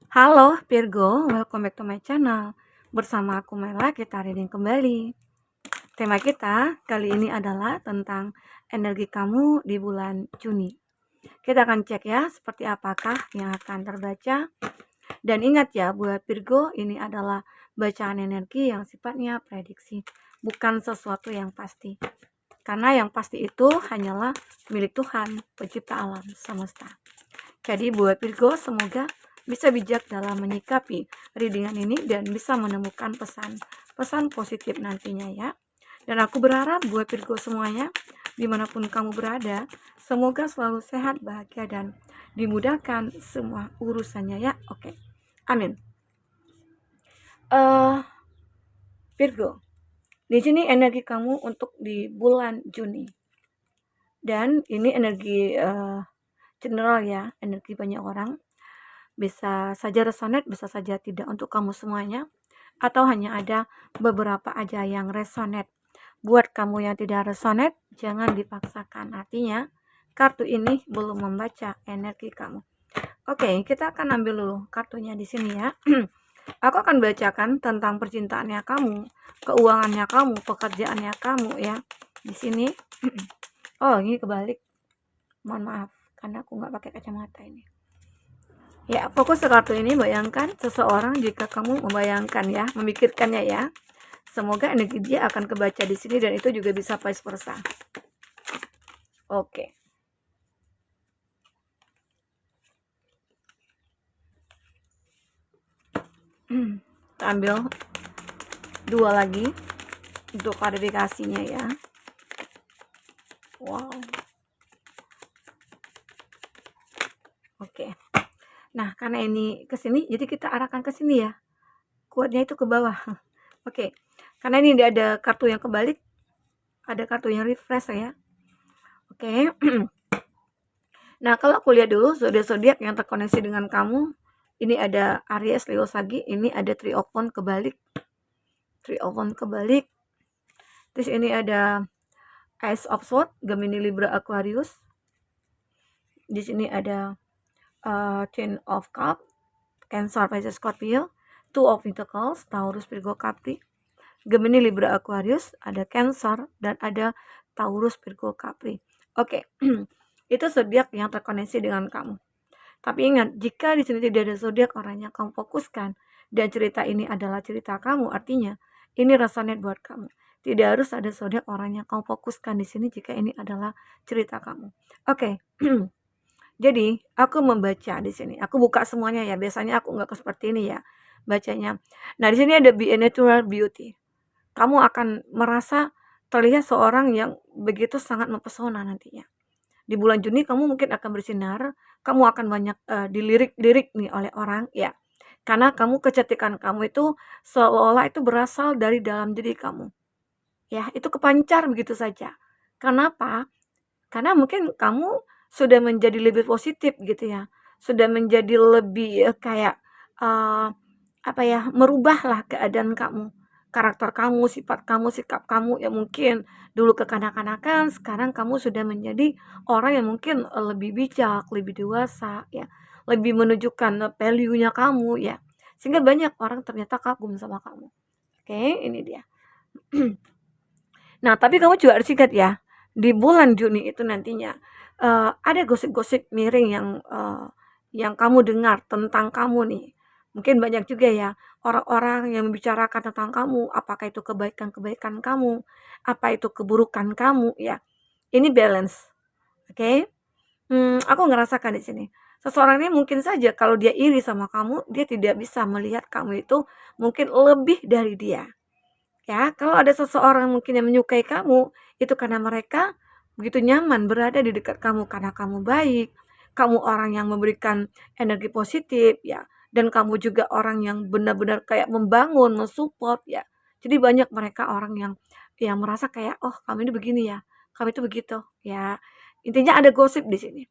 Halo Virgo, welcome back to my channel. Bersama aku Mela, kita reading kembali. Tema kita kali ini adalah tentang energi kamu di bulan Juni. Kita akan cek ya, seperti apakah yang akan terbaca. Dan ingat ya, buat Virgo, ini adalah bacaan energi yang sifatnya prediksi, bukan sesuatu yang pasti. Karena yang pasti itu hanyalah milik Tuhan, pencipta alam semesta. Jadi buat Virgo, semoga bisa bijak dalam menyikapi readingan ini dan bisa menemukan pesan positif nantinya ya. Dan aku berharap buat Virgo semuanya, dimanapun kamu berada, semoga selalu sehat, bahagia, dan dimudahkan semua urusannya ya. Oke, amin. Virgo, di sini energi kamu untuk di bulan Juni. Dan ini energi general ya, energi banyak orang. Bisa saja resonate, bisa saja tidak untuk kamu semuanya, atau hanya ada beberapa aja yang resonate. Buat kamu yang tidak resonate, jangan dipaksakan. Artinya, kartu ini belum membaca energi kamu. Oke, kita akan ambil dulu kartunya di sini ya. Aku akan bacakan tentang percintaannya kamu, keuangannya kamu, pekerjaannya kamu ya. Di sini. Oh, ini kebalik. Mohon maaf, karena aku nggak pakai kacamata ini. Ya, fokus ke kartu ini, bayangkan seseorang jika kamu membayangkan ya, memikirkannya ya. Semoga energi dia akan kebaca di sini dan itu juga bisa vice versa. Oke. Kita ambil dua lagi untuk klarifikasinya ya. Wow. Oke. Nah, karena ini ke sini, jadi kita arahkan ke sini ya. Kuatnya itu ke bawah. Oke. Karena ini tidak ada kartu yang kebalik, ada kartu yang refresh ya. Oke. Nah, kalau aku lihat dulu zodiak-zodiak yang terkoneksi dengan kamu, ini ada Aries, Leo, Sagi, ini ada Three of Wands kebalik. Three of Wands kebalik. Terus ini ada Ace of Swords, Gemini, Libra, Aquarius. Di sini ada Ten of Cups, Cancer, Pisces, Scorpio. Two of Pentacles, Taurus, Virgo, Capri. Gemini, Libra, Aquarius, ada Cancer dan ada Taurus, Virgo, Capri. Oke. Itu zodiak yang terkoneksi dengan kamu. Tapi ingat, jika di sini tidak ada zodiak orang yang kamu fokuskan dan cerita ini adalah cerita kamu, artinya ini resonate buat kamu. Tidak harus ada zodiak orang yang kamu fokuskan di sini jika ini adalah cerita kamu. Oke. Jadi, aku membaca di sini. Aku buka semuanya ya. Biasanya aku nggak seperti ini ya bacanya. Nah, di sini ada Be a Natural Beauty. Kamu akan merasa terlihat seorang yang begitu sangat mempesona nantinya. Di bulan Juni kamu mungkin akan bersinar, kamu akan banyak dilirik-lirik nih oleh orang ya. Karena kamu kecantikan kamu itu seolah-olah itu berasal dari dalam diri kamu. Ya, itu kepancar begitu saja. Kenapa? Karena mungkin kamu sudah menjadi lebih positif gitu ya. Sudah menjadi lebih kayak apa ya, merubahlah keadaan kamu, karakter kamu, sifat kamu, sikap kamu yang mungkin dulu kekanak-kanakan, sekarang kamu sudah menjadi orang yang mungkin lebih bijak, lebih dewasa ya, lebih menunjukkan value-nya kamu ya. Sehingga banyak orang ternyata kagum sama kamu. Oke, ini dia. Nah, tapi kamu juga harus ingat ya, di bulan Juni itu nantinya ada gosip-gosip miring yang kamu dengar tentang kamu nih. Mungkin banyak juga ya orang-orang yang membicarakan tentang kamu, apakah itu kebaikan-kebaikan kamu, apa itu keburukan kamu ya. Ini balance, oke? Aku ngerasakan di sini. Seseorang ini mungkin saja kalau dia iri sama kamu, dia tidak bisa melihat kamu itu mungkin lebih dari dia. Ya, kalau ada seseorang mungkin yang menyukai kamu, itu karena mereka begitu nyaman berada di dekat kamu karena kamu baik, kamu orang yang memberikan energi positif ya, dan kamu juga orang yang benar-benar kayak membangun, mensupport ya. Jadi banyak mereka orang yang merasa kayak, "Oh, kamu ini begini ya, kamu itu begitu." Ya. Intinya ada gosip di sini.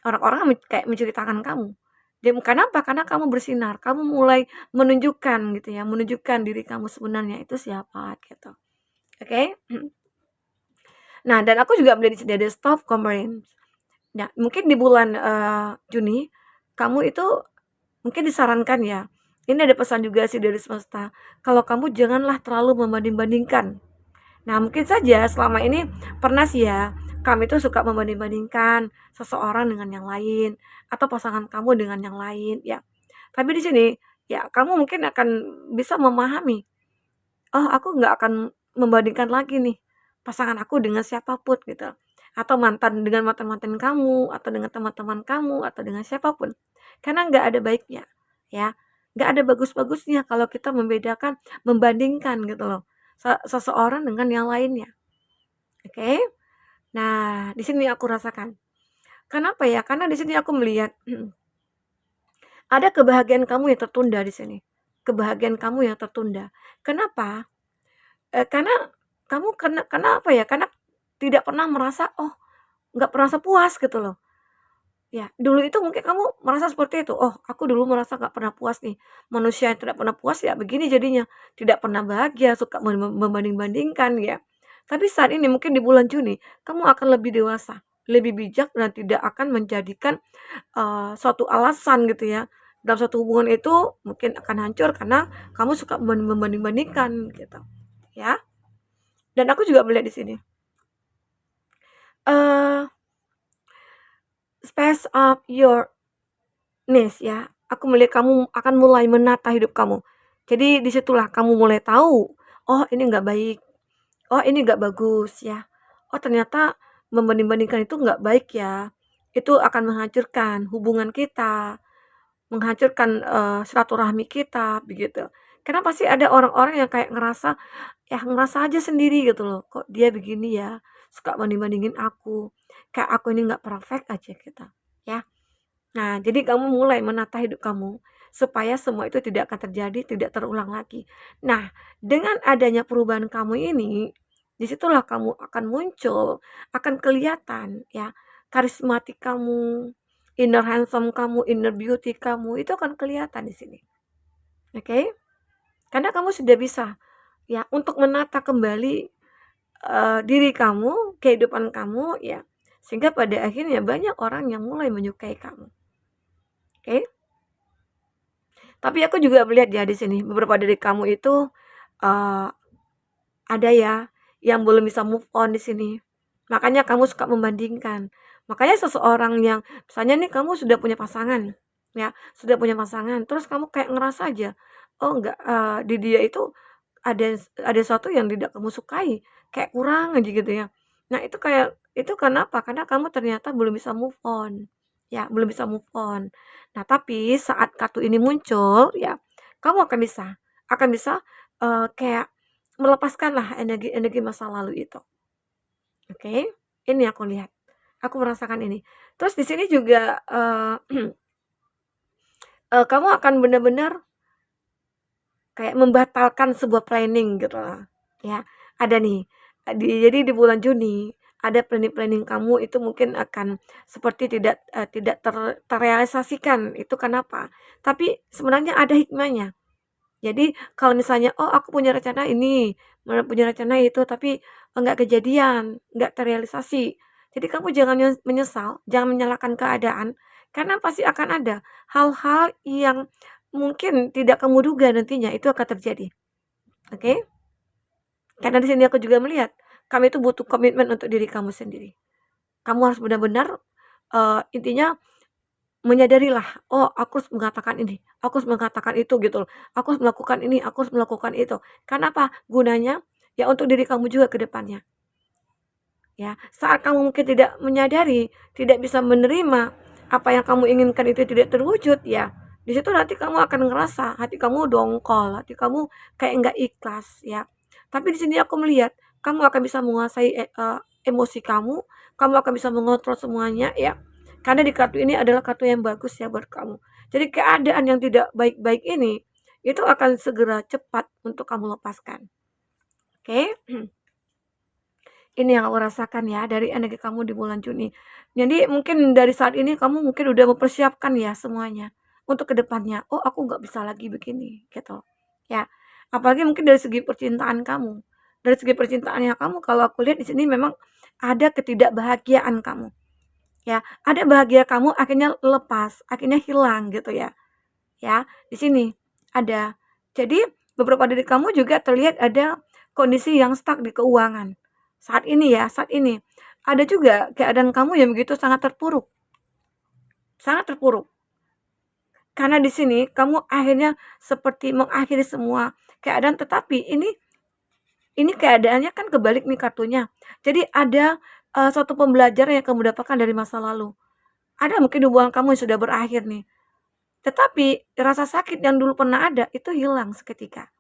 Orang-orang kayak menceritakan kamu. Dan kenapa? Karena kamu bersinar, kamu mulai menunjukkan gitu ya, menunjukkan diri kamu sebenarnya itu siapa gitu. Oke? Nah, dan aku juga melihat di sini ada stop comparing. Nah, mungkin di bulan Juni kamu itu mungkin disarankan ya, ini ada pesan juga sih dari semesta, kalau kamu janganlah terlalu membanding-bandingkan. Nah, mungkin saja selama ini pernah sih ya, kami itu suka membanding-bandingkan seseorang dengan yang lain, atau pasangan kamu dengan yang lain, ya. Tapi di sini, ya kamu mungkin akan bisa memahami, oh aku nggak akan membandingkan lagi nih pasangan aku dengan siapapun gitu. Atau dengan mantan-mantan kamu, atau dengan teman-teman kamu, atau dengan siapapun. Karena nggak ada baiknya, ya. Nggak ada bagus-bagusnya kalau kita membandingkan gitu loh. Seseorang dengan yang lainnya. Oke? Nah, di sini aku rasakan. Kenapa ya? Karena di sini aku melihat ada kebahagiaan kamu yang tertunda di sini. Kebahagiaan kamu yang tertunda. Kenapa? Karena karena apa ya? Karena tidak pernah merasa, oh, nggak merasa puas gitu loh. Ya, dulu itu mungkin kamu merasa seperti itu, "Oh, aku dulu merasa nggak pernah puas nih, manusia yang tidak pernah puas ya begini jadinya, tidak pernah bahagia, suka membanding-bandingkan," ya. Tapi saat ini mungkin di bulan Juni, kamu akan lebih dewasa, lebih bijak dan tidak akan menjadikan, suatu alasan gitu ya, dalam suatu hubungan itu mungkin akan hancur karena kamu suka membanding-bandingkan gitu, ya. Dan aku juga melihat di sini, eee, space up your ya, aku melihat kamu akan mulai menata hidup kamu. Jadi disitulah kamu mulai tahu, oh ini nggak baik, oh ini nggak bagus ya. Oh ternyata membanding-bandingkan itu nggak baik ya. Itu akan menghancurkan hubungan kita, menghancurkan silaturahmi kita, begitu. Karena pasti ada orang-orang yang kayak ngerasa, ya ngerasa aja sendiri gitu loh, kok dia begini ya, suka banding-bandingin aku, kayak aku ini nggak perfect aja gitu, ya. Nah, jadi kamu mulai menata hidup kamu, supaya semua itu tidak akan terjadi, tidak terulang lagi. Nah, dengan adanya perubahan kamu ini, disitulah kamu akan muncul, akan kelihatan ya, karismatik kamu, inner handsome kamu, inner beauty kamu, itu akan kelihatan di sini. Oke? Karena kamu sudah bisa ya untuk menata kembali diri kamu, kehidupan kamu ya, sehingga pada akhirnya banyak orang yang mulai menyukai kamu. Oke? Tapi aku juga melihat ya di sini, beberapa dari kamu itu, eee, ada ya, yang belum bisa move on di sini. Makanya kamu suka membandingkan. Makanya seseorang yang misalnya nih kamu sudah punya pasangan, ya, sudah punya pasangan, terus kamu kayak ngerasa aja, oh enggak, di dia itu ada sesuatu yang tidak kamu sukai, kayak kurang aja gitu ya. Nah itu karena apa? Karena kamu ternyata belum bisa move on, ya belum bisa move on. Nah tapi saat kartu ini muncul ya, kamu akan bisa, kayak melepaskanlah energi-energi masa lalu itu, oke? Ini aku lihat, aku merasakan ini. Terus di sini juga, kamu akan benar-benar kayak membatalkan sebuah planning gitu loh, ya. Ada nih, jadi di bulan Juni, ada planning-planning kamu itu mungkin akan seperti tidak terrealisasikan, itu kenapa? Tapi sebenarnya ada hikmahnya. Jadi kalau misalnya, oh aku punya rencana ini, punya rencana itu, tapi enggak kejadian, enggak terrealisasi. Jadi kamu jangan menyesal, jangan menyalahkan keadaan, karena pasti akan ada hal-hal yang mungkin tidak kamu duga nantinya itu akan terjadi, oke? Karena di sini aku juga melihat, kamu itu butuh komitmen untuk diri kamu sendiri. Kamu harus benar-benar, intinya menyadarilah, "Oh, aku harus mengatakan ini, aku harus mengatakan itu," gitu loh. "Aku harus melakukan ini, aku harus melakukan itu." Karena apa? Gunanya, ya untuk diri kamu juga ke depannya, ya. Saat kamu mungkin tidak menyadari, tidak bisa menerima apa yang kamu inginkan itu tidak terwujud, ya di situ nanti kamu akan ngerasa hati kamu dongkol, hati kamu kayak nggak ikhlas, ya. Tapi di sini aku melihat, kamu akan bisa menguasai, emosi kamu, kamu akan bisa mengontrol semuanya, ya. Karena di kartu ini adalah kartu yang bagus ya buat kamu. Jadi keadaan yang tidak baik-baik ini, itu akan segera cepat untuk kamu lepaskan, oke? Ini yang aku rasakan ya dari energi kamu di bulan Juni. Jadi mungkin dari saat ini kamu mungkin udah mempersiapkan ya semuanya untuk kedepannya. Oh aku nggak bisa lagi begini gitu. Ya, apalagi mungkin dari segi percintaan kamu. Dari segi percintaannya kamu kalau aku lihat di sini memang ada ketidakbahagiaan kamu. Ya, ada bahagia kamu akhirnya lepas, akhirnya hilang gitu ya. ya. Di sini ada. Jadi beberapa dari kamu juga terlihat ada kondisi yang stuck di keuangan. Saat ini ya, saat ini. Ada juga keadaan kamu yang begitu sangat terpuruk. Sangat terpuruk. Karena di sini kamu akhirnya seperti mengakhiri semua keadaan, tetapi ini keadaannya kan kebalik nih kartunya. Jadi ada suatu pembelajaran yang kamu dapatkan dari masa lalu. Ada mungkin hubungan kamu yang sudah berakhir nih. Tetapi rasa sakit yang dulu pernah ada itu hilang seketika.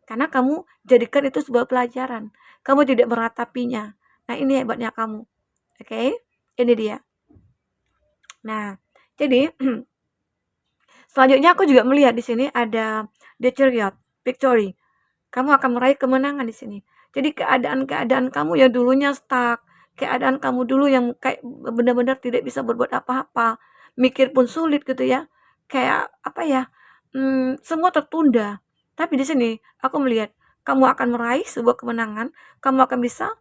Karena kamu jadikan itu sebuah pelajaran. Kamu tidak meratapinya. Nah, ini hebatnya kamu. Oke? Ini dia. Nah, jadi selanjutnya aku juga melihat di sini ada The Chariot, Victory. Kamu akan meraih kemenangan di sini. Jadi keadaan-keadaan kamu yang dulunya stuck, keadaan kamu dulu yang kayak benar-benar tidak bisa berbuat apa-apa, mikir pun sulit gitu ya. Kayak apa ya? Semua tertunda. Tapi di sini aku melihat kamu akan meraih sebuah kemenangan, kamu akan bisa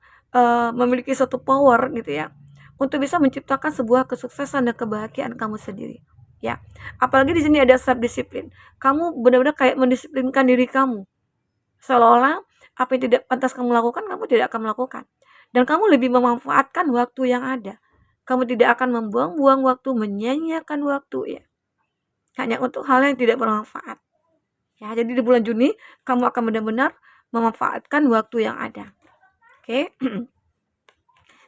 memiliki suatu power gitu ya untuk bisa menciptakan sebuah kesuksesan dan kebahagiaan kamu sendiri. Ya, apalagi di sini ada self disiplin. Kamu benar-benar kayak mendisiplinkan diri kamu. Seolah-olah apa yang tidak pantas kamu lakukan, kamu tidak akan melakukan. Dan kamu lebih memanfaatkan waktu yang ada. Kamu tidak akan membuang-buang waktu, menyia-nyiakan waktu ya. Hanya untuk hal yang tidak bermanfaat. Ya, jadi di bulan Juni kamu akan benar-benar memanfaatkan waktu yang ada. Oke.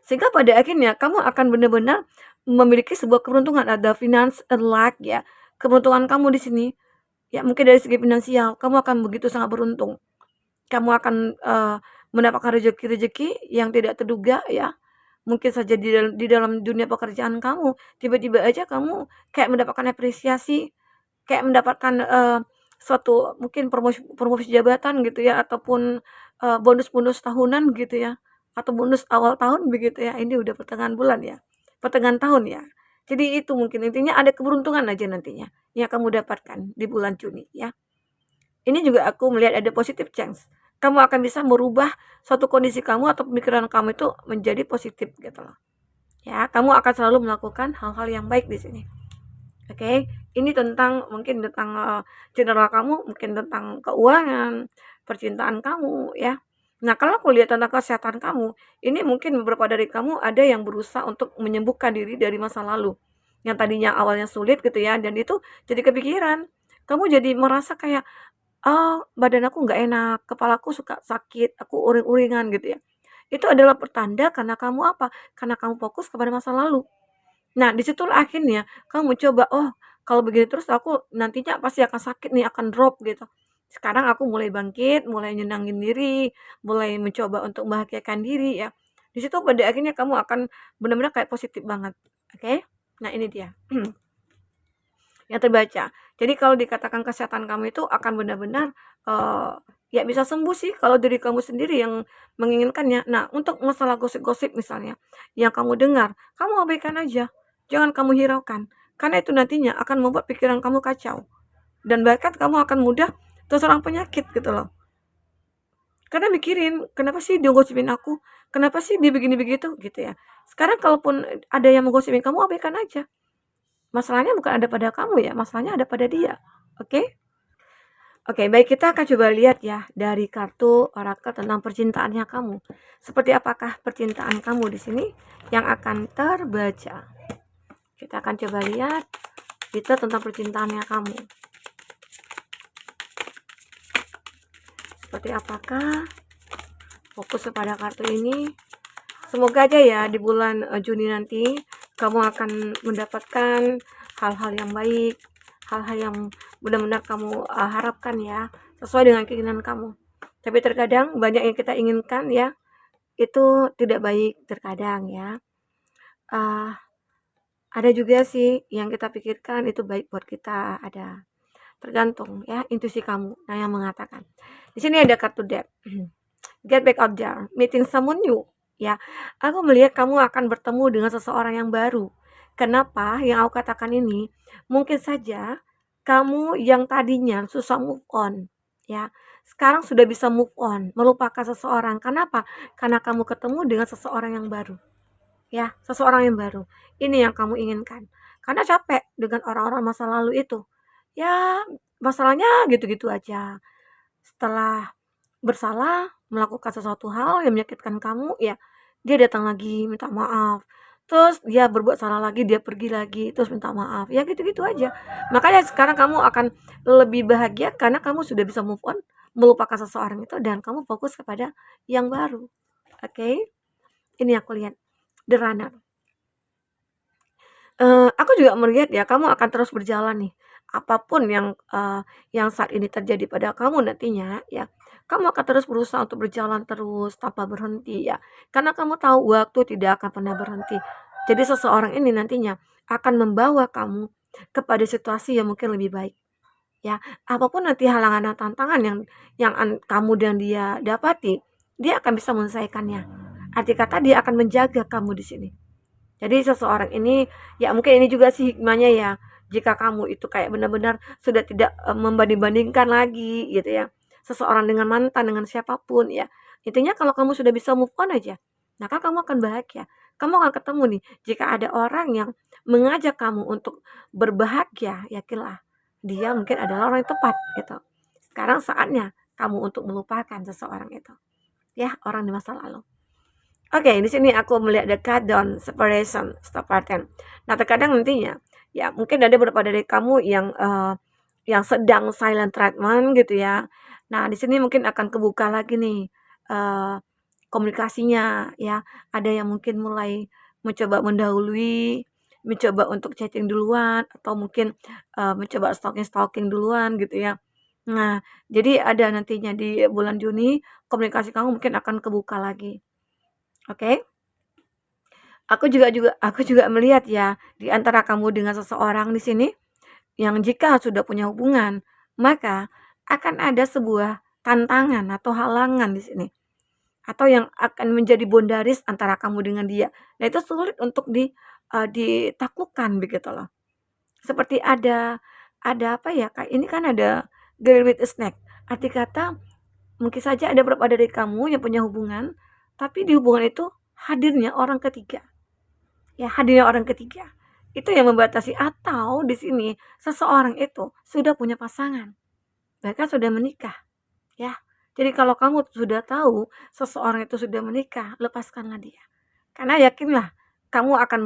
Sehingga pada akhirnya kamu akan benar-benar memiliki sebuah keberuntungan, ada finance and luck ya. Keberuntungan kamu di sini ya mungkin dari segi finansial kamu akan begitu sangat beruntung. Kamu akan mendapatkan rezeki-rezeki yang tidak terduga ya. Mungkin saja di dalam dunia pekerjaan kamu, tiba-tiba aja kamu kayak mendapatkan apresiasi, kayak mendapatkan suatu mungkin promosi jabatan gitu ya, ataupun bonus-bonus tahunan gitu ya, atau bonus awal tahun begitu ya. Ini udah pertengahan bulan ya, pertengahan tahun ya. Jadi itu mungkin intinya ada keberuntungan aja nantinya yang kamu dapatkan di bulan Juni ya. Ini juga aku melihat ada positive change. Kamu akan bisa merubah suatu kondisi kamu atau pemikiran kamu itu menjadi positif gitu loh. Ya, kamu akan selalu melakukan hal-hal yang baik di sini. Oke, ini tentang mungkin tentang general kamu, mungkin tentang keuangan, percintaan kamu ya. Nah, kalau aku lihat tentang kesehatan kamu, ini mungkin beberapa dari kamu ada yang berusaha untuk menyembuhkan diri dari masa lalu. Yang tadinya awalnya sulit gitu ya, dan itu jadi kepikiran. Kamu jadi merasa kayak, "Oh, badan aku nggak enak, kepalaku suka sakit, aku uring-uringan," gitu ya. Itu adalah pertanda karena kamu apa? Karena kamu fokus kepada masa lalu. Nah, disitulah akhirnya kamu coba, "Oh, kalau begini terus aku nantinya pasti akan sakit nih, akan drop," gitu. Sekarang aku mulai bangkit, mulai nyenangin diri, mulai mencoba untuk membahagiakan diri ya. Di situ pada akhirnya kamu akan benar-benar kayak positif banget, oke? Nah, ini dia. Yang terbaca. Jadi kalau dikatakan kesehatan kamu itu akan benar-benar, ya bisa sembuh sih kalau diri kamu sendiri yang menginginkannya. Nah, untuk masalah gosip-gosip misalnya yang kamu dengar, kamu abaikan aja, jangan kamu hiraukan. Karena itu nantinya akan membuat pikiran kamu kacau, dan bahkan kamu akan mudah terserang penyakit gitu loh. Karena mikirin, "Kenapa sih dia gosipin aku? Kenapa sih dia begini begitu?" Gitu ya. Sekarang kalaupun ada yang menggosipin kamu, abaikan aja. Masalahnya bukan ada pada kamu ya, masalahnya ada pada dia. Oke? Oke, baik, kita akan coba lihat ya dari kartu orakel tentang percintaannya kamu. Seperti apakah percintaan kamu di sini yang akan terbaca. Kita akan coba lihat itu tentang percintaannya kamu. Seperti apakah fokus kepada kartu ini. Semoga aja ya di bulan Juni nanti kamu akan mendapatkan hal-hal yang baik, hal-hal yang benar-benar kamu harapkan ya, sesuai dengan keinginan kamu. Tapi terkadang banyak yang kita inginkan ya, itu tidak baik terkadang ya. Ada juga sih yang kita pikirkan itu baik buat kita, ada. Tergantung ya intuisi kamu yang mengatakan. Di sini ada kartu death. Get back out there, meeting someone new. Ya, aku melihat kamu akan bertemu dengan seseorang yang baru. Kenapa yang aku katakan ini? Mungkin saja kamu yang tadinya susah move on, ya, sekarang sudah bisa move on, melupakan seseorang. Kenapa? Karena kamu ketemu dengan seseorang yang baru. Ya, seseorang yang baru. Ini yang kamu inginkan. Karena capek dengan orang-orang masa lalu itu. ya masalahnya gitu-gitu aja. Setelah bersalah, melakukan sesuatu hal yang menyakitkan kamu, ya dia datang lagi minta maaf. Terus dia berbuat salah lagi, dia pergi lagi, terus minta maaf. Ya gitu-gitu aja. Makanya sekarang kamu akan lebih bahagia karena kamu sudah bisa move on, melupakan seseorang itu dan kamu fokus kepada yang baru. Oke? Ini aku lihat. The Runner. Aku juga melihat ya kamu akan terus berjalan nih. Apapun yang saat ini terjadi pada kamu nantinya ya, kamu akan terus berusaha untuk berjalan terus tanpa berhenti ya. Karena kamu tahu waktu tidak akan pernah berhenti. Jadi seseorang ini nantinya akan membawa kamu kepada situasi yang mungkin lebih baik ya. Apapun nanti halangan dan tantangan yang kamu dan dia dapati, dia akan bisa menyelesaikannya. Arti kata dia akan menjaga kamu di sini. Jadi seseorang ini, ya mungkin ini juga sih hikmahnya ya, jika kamu itu kayak benar-benar sudah tidak membanding-bandingkan lagi gitu ya, seseorang dengan mantan, dengan siapapun ya. Intinya kalau kamu sudah bisa move on aja, maka kamu akan bahagia. Kamu akan ketemu nih, jika ada orang yang mengajak kamu untuk berbahagia, yakinlah dia mungkin adalah orang yang tepat gitu. Sekarang saatnya kamu untuk melupakan seseorang itu, ya orang di masa lalu. Oke, di sini aku melihat the countdown, separation, starting. Nah, terkadang nantinya, ya mungkin ada beberapa dari kamu yang sedang silent treatment gitu ya. Nah, di sini mungkin akan kebuka lagi nih eh, komunikasinya ya. Ada yang mungkin mulai mencoba mendahului, mencoba untuk chatting duluan, atau mungkin mencoba stalking-stalking duluan gitu ya. Nah, jadi ada nantinya di bulan Juni komunikasi kamu mungkin akan kebuka lagi. Oke? Aku juga melihat ya, di antara kamu dengan seseorang di sini, yang jika sudah punya hubungan, maka akan ada sebuah tantangan atau halangan di sini. Atau yang akan menjadi bondaris antara kamu dengan dia. Nah, itu sulit untuk ditaklukkan begitu loh. Seperti ada apa ya, Kak, ini kan ada girl with a snake. Arti kata, mungkin saja ada beberapa dari kamu yang punya hubungan, tapi di hubungan itu hadirnya orang ketiga. Ya, hadirnya orang ketiga. Itu yang membatasi atau di sini seseorang itu sudah punya pasangan, bahkan sudah menikah, ya. Jadi kalau kamu sudah tahu seseorang itu sudah menikah, lepaskanlah dia. Karena yakinlah kamu akan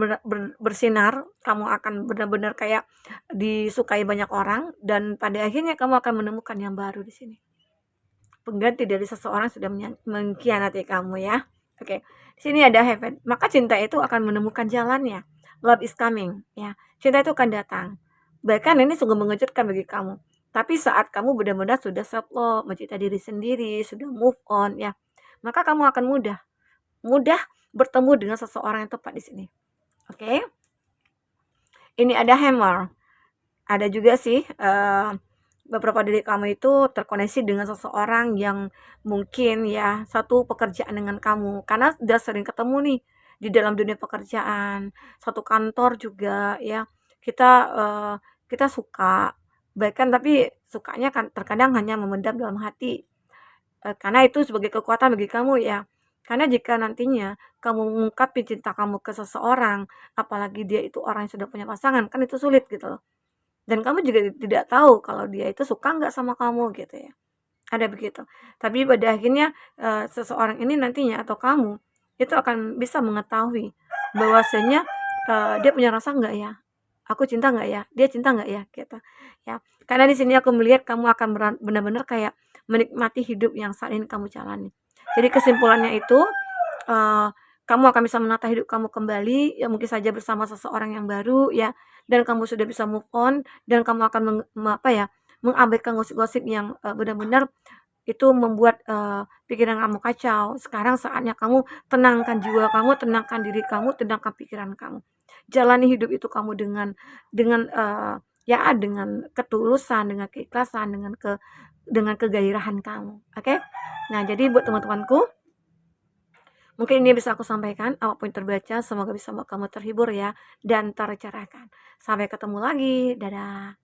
bersinar, kamu akan benar-benar kayak disukai banyak orang dan pada akhirnya kamu akan menemukan yang baru di sini. Pengganti dari seseorang sudah mengkhianati kamu ya. Oke. Di sini ada heaven. Maka cinta itu akan menemukan jalannya. Love is coming ya. Cinta itu akan datang. Bahkan ini sungguh mengejutkan bagi kamu. Tapi saat kamu benar-benar sudah self love, mencintai diri sendiri, sudah move on ya, maka kamu akan mudah bertemu dengan seseorang yang tepat di sini. Oke. Ini ada hammer. Ada juga sih beberapa dari kamu itu terkoneksi dengan seseorang yang mungkin ya satu pekerjaan dengan kamu karena udah sering ketemu nih di dalam dunia pekerjaan, satu kantor juga ya. Kita kita suka bahkan tapi sukanya kan terkadang hanya memendam dalam hati. Karena itu sebagai kekuatan bagi kamu ya. Karena jika nantinya kamu mengungkapkan cinta kamu ke seseorang, apalagi dia itu orang yang sudah punya pasangan, kan itu sulit gitu loh. Dan kamu juga tidak tahu kalau dia itu suka nggak sama kamu gitu ya. Ada begitu. Tapi pada akhirnya seseorang ini nantinya atau kamu itu akan bisa mengetahui bahwasanya dia punya rasa nggak ya? Aku cinta nggak ya? Dia cinta nggak ya? Gitu. Ya. Karena di sini aku melihat kamu akan benar-benar kayak menikmati hidup yang saat ini kamu jalani. Jadi kesimpulannya itu kamu akan bisa menata hidup kamu kembali ya mungkin saja bersama seseorang yang baru ya dan kamu sudah bisa move on dan kamu akan mengabaikan gosip-gosip yang benar-benar itu membuat pikiran kamu kacau. Sekarang saatnya kamu tenangkan jiwa kamu, tenangkan diri kamu, tenangkan pikiran kamu. Jalani hidup itu kamu dengan ketulusan, dengan keikhlasan, dengan kegairahan kamu. Oke? Nah, jadi buat teman-temanku, mungkin ini bisa aku sampaikan, apapun terbaca, semoga bisa membuat kamu terhibur ya, dan tercerahkan. Sampai ketemu lagi, dadah.